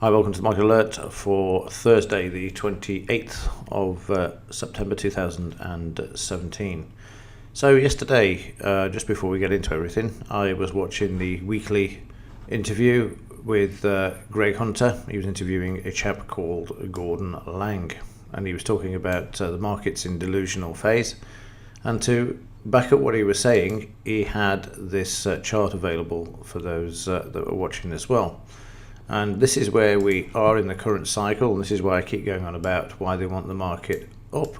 Hi, welcome to the Market Alert for Thursday, the 28th of September 2017. So yesterday, just before we get into everything, I was watching the weekly interview with Greg Hunter. He was interviewing a chap called Gordon Lang, and he was talking about the markets in delusional phase. And to back up what he was saying, he had this chart available for those that were watching as well. And this is where we are in the current cycle, and this is why I keep going on about why they want the market up.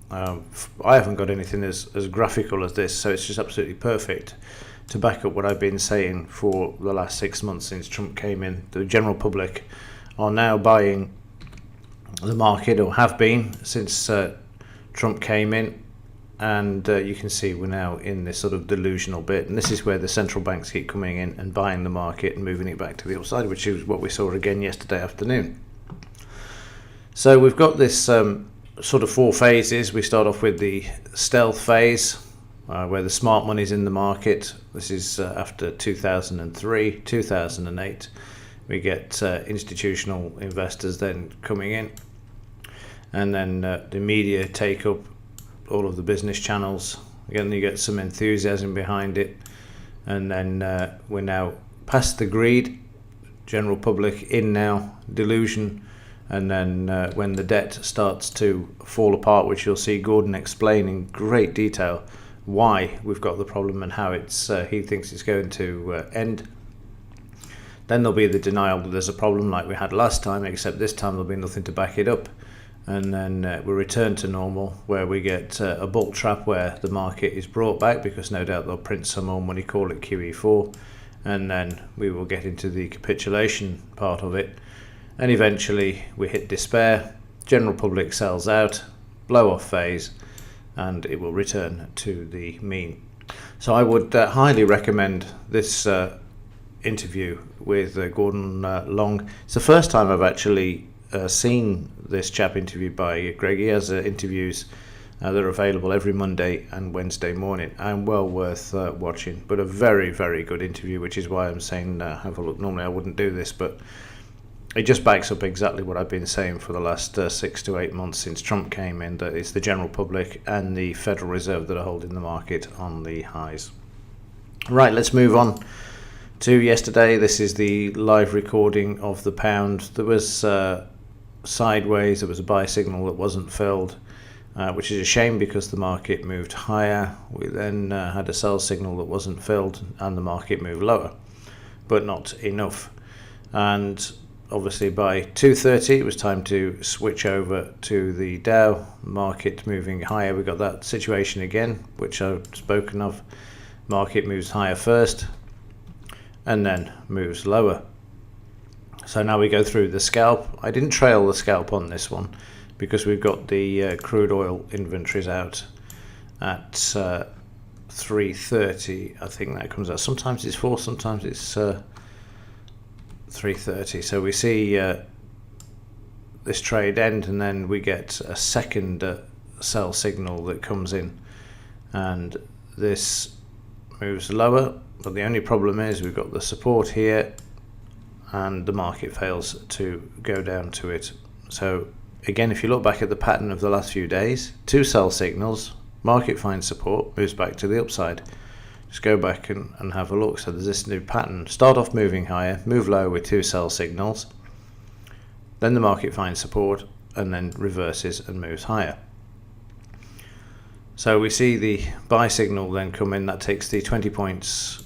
I haven't got anything as graphical as this, so it's just absolutely perfect to back up what I've been saying for the last 6 months since Trump came in. The general public are now buying the market, or have been since Trump came in. And you can see we're now in this sort of delusional bit, and this is where the central banks keep coming in and buying the market and moving it back to the upside, which is what we saw again yesterday afternoon. So we've got this sort of four phases. We start off with the stealth phase, where the smart money's in the market. This is after 2003, 2008. We get institutional investors then coming in, and then the media take up all of the business channels. Again, you get some enthusiasm behind it, and then we're now past the greed, general public in now, delusion, and then when the debt starts to fall apart, which you'll see Gordon explain in great detail why we've got the problem and how it's he thinks it's going to end. Then there'll be the denial that there's a problem like we had last time, except this time there'll be nothing to back it up. And then we return to normal, where we get a bull trap where the market is brought back, because no doubt they'll print some more money, call it QE4, and then we will get into the capitulation part of it. And eventually we hit despair, general public sells out, blow off phase, and it will return to the mean. So I would highly recommend this interview with Gordon Long. It's the first time I've actually seen this chap interviewed by Greg. He has interviews that are available every Monday and Wednesday morning, and well worth watching. But a very, very good interview, which is why I'm saying have a look. Normally I wouldn't do this, but it just backs up exactly what I've been saying for the last 6 to 8 months since Trump came in, that it's the general public and the Federal Reserve that are holding the market on the highs. Right, let's move on to yesterday. This is the live recording of the pound. There was sideways, there was a buy signal that wasn't filled, which is a shame because the market moved higher. We then had a sell signal that wasn't filled and the market moved lower, but not enough. And obviously by 2:30 it was time to switch over to the Dow market moving higher. We got that situation again, which I've spoken of. Market moves higher first and then moves lower. So now we go through the scalp. I didn't trail the scalp on this one because we've got the crude oil inventories out at 3:30. I think that comes out. Sometimes it's 4, sometimes it's 3:30. So we see this trade end, and then we get a second sell signal that comes in, and this moves lower. But the only problem is we've got the support here, and the market fails to go down to it. So again, if you look back at the pattern of the last few days, 2 sell signals, market finds support, moves back to the upside. Just go back and have a look. So there's this new pattern. Start off moving higher, move lower with 2 sell signals, then the market finds support and then reverses and moves higher. So we see the buy signal then come in. That takes the 20 points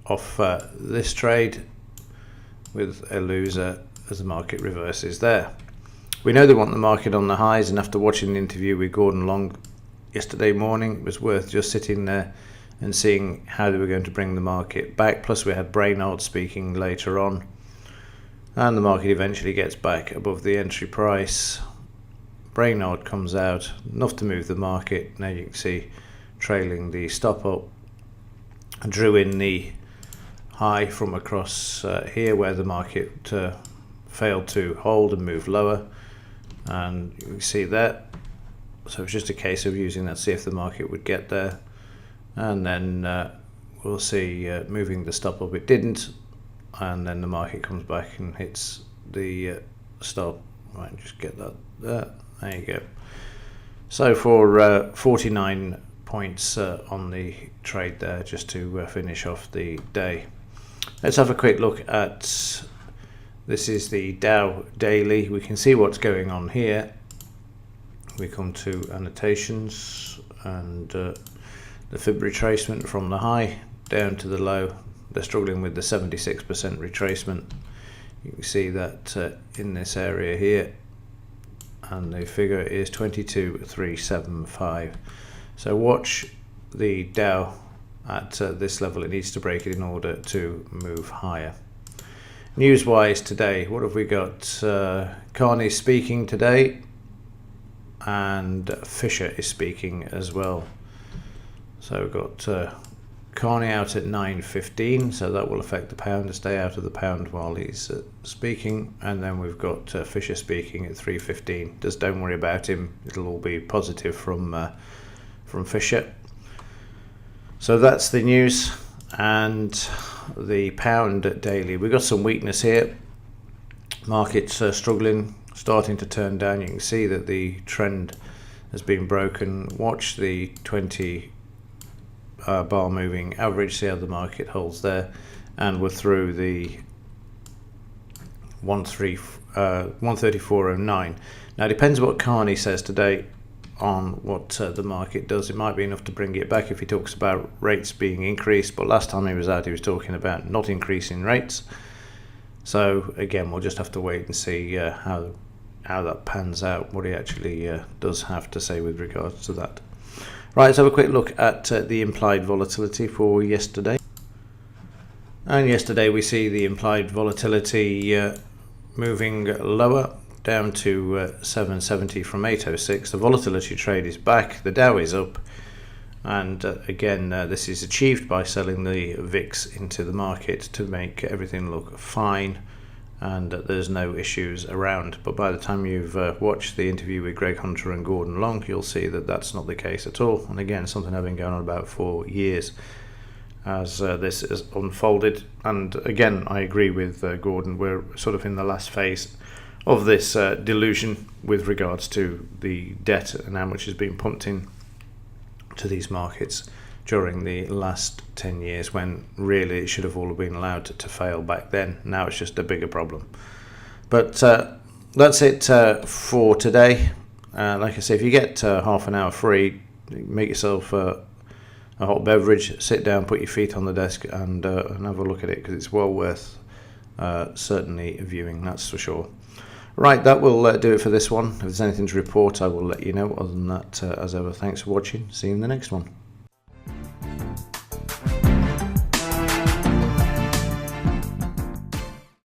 off this trade, with a loser as the market reverses there. We know they want the market on the highs, and after watching the interview with Gordon Long yesterday morning, it was worth just sitting there and seeing how they were going to bring the market back. Plus we had Brainard speaking later on, and the market eventually gets back above the entry price. Brainard comes out, enough to move the market. Now you can see trailing the stop up, drew in the high from across here where the market failed to hold and move lower, and you can see that. So it's just a case of using that, see if the market would get there, and then we'll see moving the stop up. It didn't, and then the market comes back and hits the stop. Right, just get that there. There you go. So for 49 points on the trade there, just to finish off the day. Let's have a quick look at, this is the Dow daily. We can see what's going on here. We come to annotations and the fib retracement from the high down to the low. They're struggling with the 76% retracement. You can see that in this area here, and the figure is 22,375. So watch the Dow at this level. It needs to break it in order to move higher. News wise today, what have we got? Carney speaking today, and Fisher is speaking as well. So we've got Carney out at 9:15, so that will affect the pound, to stay out of the pound while he's speaking. And then we've got Fisher speaking at 3:15. Just don't worry about him, it'll all be positive from Fisher. So that's the news. And the pound daily, we've got some weakness here. Markets struggling, starting to turn down. You can see that the trend has been broken. Watch the 20 bar moving average, see how the market holds there, and we're through the 134.09. Now it depends what Carney says today on what the market does. It might be enough to bring it back if he talks about rates being increased, but last time he was out he was talking about not increasing rates. So again, we'll just have to wait and see how that pans out, what he actually does have to say with regards to that. Right, let's have a quick look at the implied volatility for yesterday. And yesterday we see the implied volatility moving lower, down to 770 from 806. The volatility trade is back, the Dow is up, and again this is achieved by selling the VIX into the market to make everything look fine and there's no issues around. But by the time you've watched the interview with Greg Hunter and Gordon Long, you'll see that that's not the case at all. And again, something I've been going on about for years as this has unfolded. And again, I agree with Gordon, we're sort of in the last phase of this delusion with regards to the debt and how much has been pumped in to these markets during the last 10 years, when really it should have all been allowed to fail back then. Now it's just a bigger problem. But that's it for today. Like I say, if you get half an hour free, make yourself a hot beverage, sit down, put your feet on the desk and have a look at it, because it's well worth certainly viewing, that's for sure. Right, that will do it for this one. If there's anything to report, I will let you know. Other than that, as ever, thanks for watching. See you in the next one.